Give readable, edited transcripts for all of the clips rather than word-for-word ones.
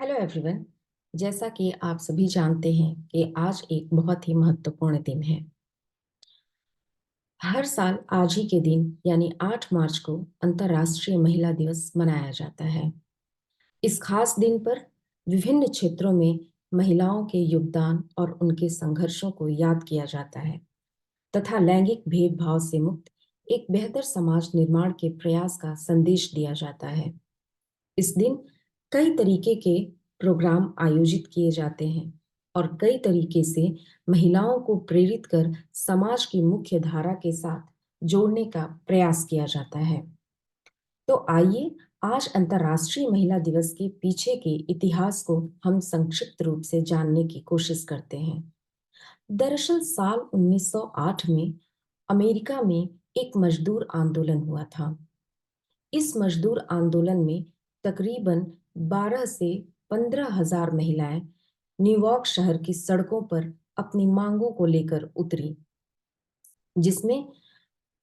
Hello everyone. जैसा कि आप सभी जानते हैं कि आज एक बहुत ही महत्वपूर्ण दिन है। हर साल आज ही के दिन यानी 8 मार्च को अंतर्राष्ट्रीय महिला दिवस मनाया जाता है। इस खास दिन पर विभिन्न क्षेत्रों में महिलाओं के योगदान और उनके संघर्षों को याद किया जाता है तथा लैंगिक भेदभाव से मुक्त एक बेहतर समाज निर्माण के प्रयास का संदेश दिया जाता है। इस दिन कई तरीके के प्रोग्राम आयोजित किए जाते हैं और कई तरीके से महिलाओं को प्रेरित कर समाज की मुख्य धारा के साथ जोड़ने का प्रयास किया जाता है। तो आइए आज अंतर्राष्ट्रीय महिला दिवस के पीछे के इतिहास को हम संक्षिप्त रूप से जानने की कोशिश करते हैं। दरअसल साल 1908 में अमेरिका में एक मजदूर आंदोलन हुआ था। इस मजदूर आंदोलन में तकरीबन 12 से 15,000 महिलाएं न्यूयॉर्क शहर की सड़कों पर अपनी मांगों को लेकर उतरी, जिसमें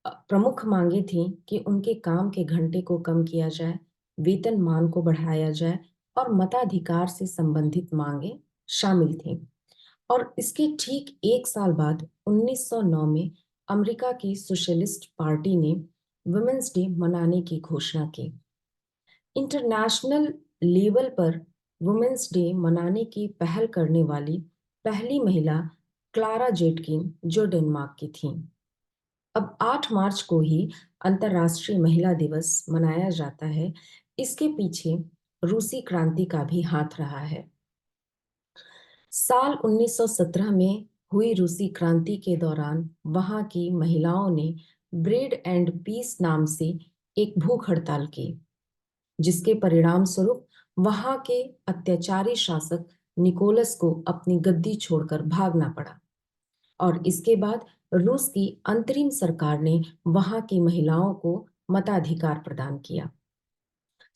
प्रमुख मांगे थी कि उनके काम के घंटे को कम किया जाए, वेतनमान को बढ़ाया जाए और मताधिकार से संबंधित मांगे शामिल थीं। और इसके ठीक एक साल बाद 1909 में अमेरिका की सोशलिस्ट पार्टी ने वुमेन्स डे मनाने की घोषणा की। इंटरनेशनल लेवल पर वुमेन्स डे मनाने की पहल करने वाली पहली महिला क्लारा जेटकिन जो डेनमार्क की थीं। अब 8 मार्च को ही अंतर्राष्ट्रीय महिला दिवस मनाया जाता है। इसके पीछे रूसी क्रांति का भी हाथ रहा है। साल 1917 में हुई रूसी क्रांति के दौरान वहां की महिलाओं ने ब्रेड एंड पीस नाम से एक भूख हड़ताल की, जिसके परिणाम स्वरूप वहां के अत्याचारी शासक निकोलस को अपनी गद्दी छोड़कर भागना पड़ा और इसके बाद रूस की अंतरिम सरकार ने वहां की महिलाओं को मताधिकार प्रदान किया।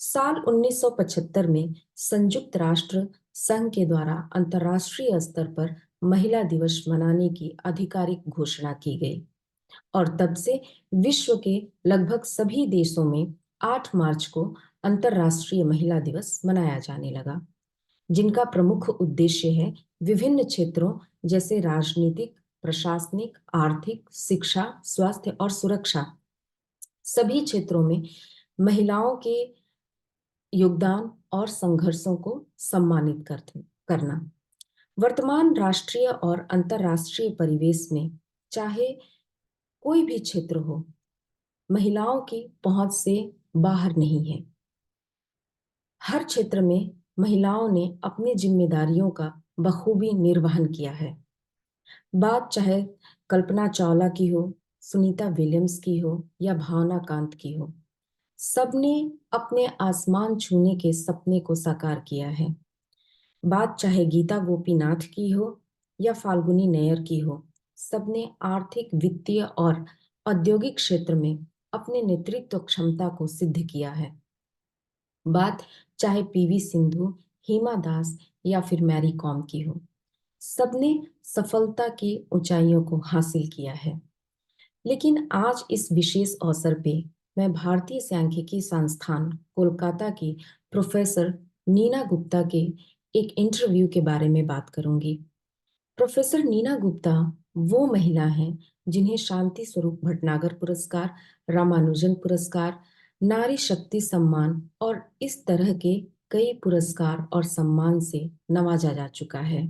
साल 1975 में संयुक्त राष्ट्र संघ के द्वारा अंतर्राष्ट्रीय स्तर पर महिला दिवस मनाने की आधिकारिक घोषणा की गई और तब से विश्व के लगभग सभी देशों में 8 मार्च को अंतर्राष्ट्रीय महिला दिवस मनाया जाने लगा, जिनका प्रमुख उद्देश्य है विभिन्न क्षेत्रों जैसे राजनीतिक, प्रशासनिक, आर्थिक, शिक्षा, स्वास्थ्य और सुरक्षा सभी क्षेत्रों में महिलाओं के योगदान और संघर्षों को सम्मानित करना। वर्तमान राष्ट्रीय और अंतर्राष्ट्रीय परिवेश में चाहे कोई भी क्षेत्र हो, महिलाओं की पहुंच से बाहर नहीं है। हर क्षेत्र में महिलाओं ने अपनी जिम्मेदारियों का बखूबी निर्वहन किया है। बात चाहे कल्पना चावला की हो, सुनीता विलियम्स की हो या भावना कांत की हो, सबने अपने आसमान छूने के सपने को साकार किया है। बात चाहे गीता गोपीनाथ की हो या फाल्गुनी नैयर की हो, सबने आर्थिक, वित्तीय और औद्योगिक क्षेत्र में अपने नेतृत्व क्षमता को सिद्ध किया है। बात चाहे पीवी सिंधु, हिमा दास या फिर मैरी कॉम की हो, सबने सफलता की ऊंचाइयों को हासिल किया है। लेकिन आज इस विशेष अवसर पे मैं भारतीय सांख्यिकी संस्थान कोलकाता की प्रोफेसर नीना गुप्ता के एक इंटरव्यू के बारे में बात करूंगी। प्रोफेसर नीना गुप्ता वो महिला हैं जिन्हें शांति स्वरूप भटनागर पुरस्कार, रामानुजन पुरस्कार, नारी शक्ति सम्मान और इस तरह के कई पुरस्कार और सम्मान से नवाजा जा चुका है।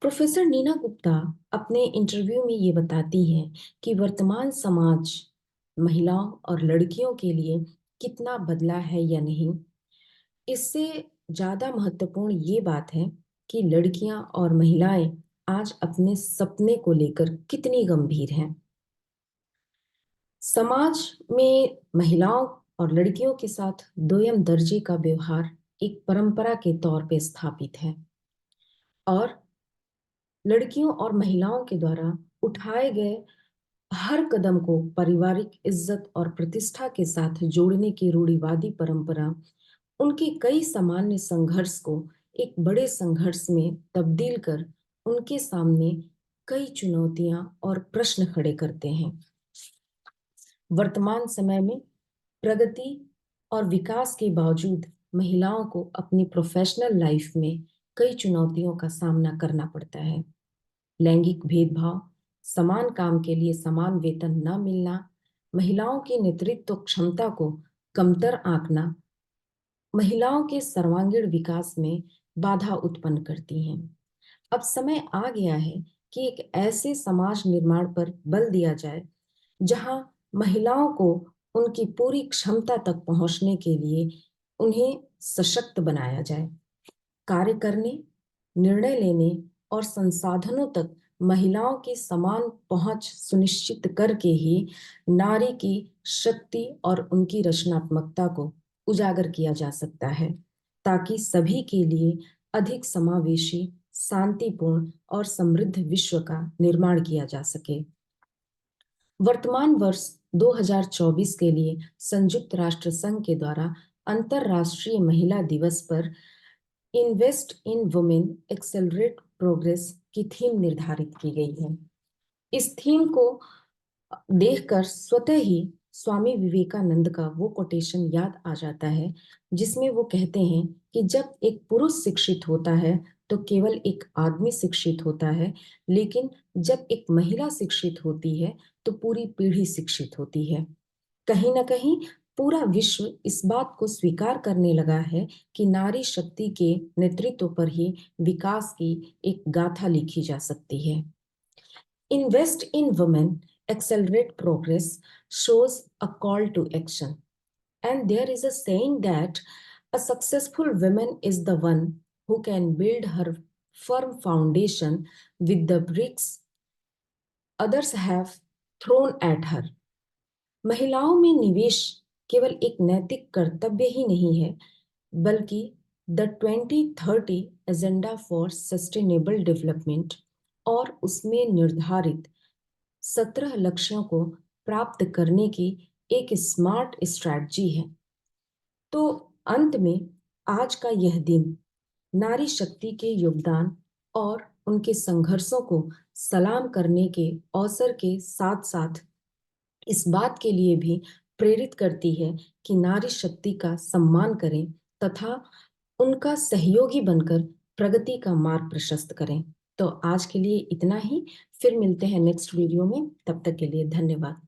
प्रोफेसर नीना गुप्ता अपने इंटरव्यू में ये बताती हैं कि वर्तमान समाज महिलाओं और लड़कियों के लिए कितना बदला है या नहीं। इससे ज्यादा महत्वपूर्ण ये बात है कि लड़कियां और महिलाएं आज अपने सपने को लेकर कितनी गंभीर हैं। समाज में महिलाओं और लड़कियों के साथ दोयम दर्जे का व्यवहार एक परंपरा के तौर पे स्थापित है और लड़कियों और महिलाओं के द्वारा उठाए गए हर कदम को पारिवारिक इज्जत और प्रतिष्ठा के साथ जोड़ने की रूढ़िवादी परंपरा उनके कई सामान्य संघर्ष को एक बड़े संघर्ष में तब्दील कर उनके सामने कई चुनौतियां और प्रश्न खड़े करते हैं। वर्तमान समय में प्रगति और विकास के बावजूद महिलाओं को अपनी प्रोफेशनल लाइफ में कई चुनौतियों का सामना करना पड़ता है। लैंगिक भेदभाव, समान काम के लिए समान वेतन न मिलना, महिलाओं की नेतृत्व क्षमता को कमतर आंकना, महिलाओं के सर्वांगीण विकास में बाधा उत्पन्न करती हैं। अब समय आ गया है कि एक ऐसे समाज निर्माण पर बल दिया जाए जहां महिलाओं को उनकी पूरी क्षमता तक पहुंचने के लिए उन्हें सशक्त बनाया जाए। कार्य करने, निर्णय लेने और संसाधनों तक महिलाओं की समान पहुंच सुनिश्चित करके ही नारी की शक्ति और उनकी रचनात्मकता को उजागर किया जा सकता है, ताकि सभी के लिए अधिक समावेशी, शांतिपूर्ण और समृद्ध विश्व का निर्माण किया जा सके। वर्तमान वर्ष 2024 के लिए संयुक्त राष्ट्र संघ के द्वारा अंतर्राष्ट्रीय महिला दिवस पर invest in women accelerate progress की थीम निर्धारित की गई है। इस थीम को देखकर स्वतः ही स्वामी विवेकानंद का वो कोटेशन याद आ जाता है, जिसमें वो कहते हैं कि जब एक पुरुष शिक्षित होता है तो केवल एक आदमी शिक्षित होता है, लेकिन जब एक महिला शिक्षित होती है तो पूरी पीढ़ी शिक्षित होती है। कहीं ना कहीं पूरा विश्व इस बात को स्वीकार करने लगा है कि नारी शक्ति के नेतृत्व पर ही विकास की एक गाथा लिखी जा सकती है। Invest in women, accelerate progress shows a call to action. And there is a saying that a successful woman is the one who can build her firm foundation with the bricks others have thrown at her. महिलाओं में निवेश केवल एक नैतिक कर्तव्य ही नहीं है, बल्कि the 2030 agenda for sustainable development और उसमें निर्धारित 17 लक्ष्यों को प्राप्त करने की एक स्मार्ट स्ट्रैटेजी है। तो अंत में आज का यह दिन नारी शक्ति के योगदान और उनके संघर्षों को सलाम करने के अवसर के साथ साथ इस बात के लिए भी प्रेरित करती है कि नारी शक्ति का सम्मान करें तथा उनका सहयोगी बनकर प्रगति का मार्ग प्रशस्त करें। तो आज के लिए इतना ही, फिर मिलते हैं नेक्स्ट वीडियो में, तब तक के लिए धन्यवाद।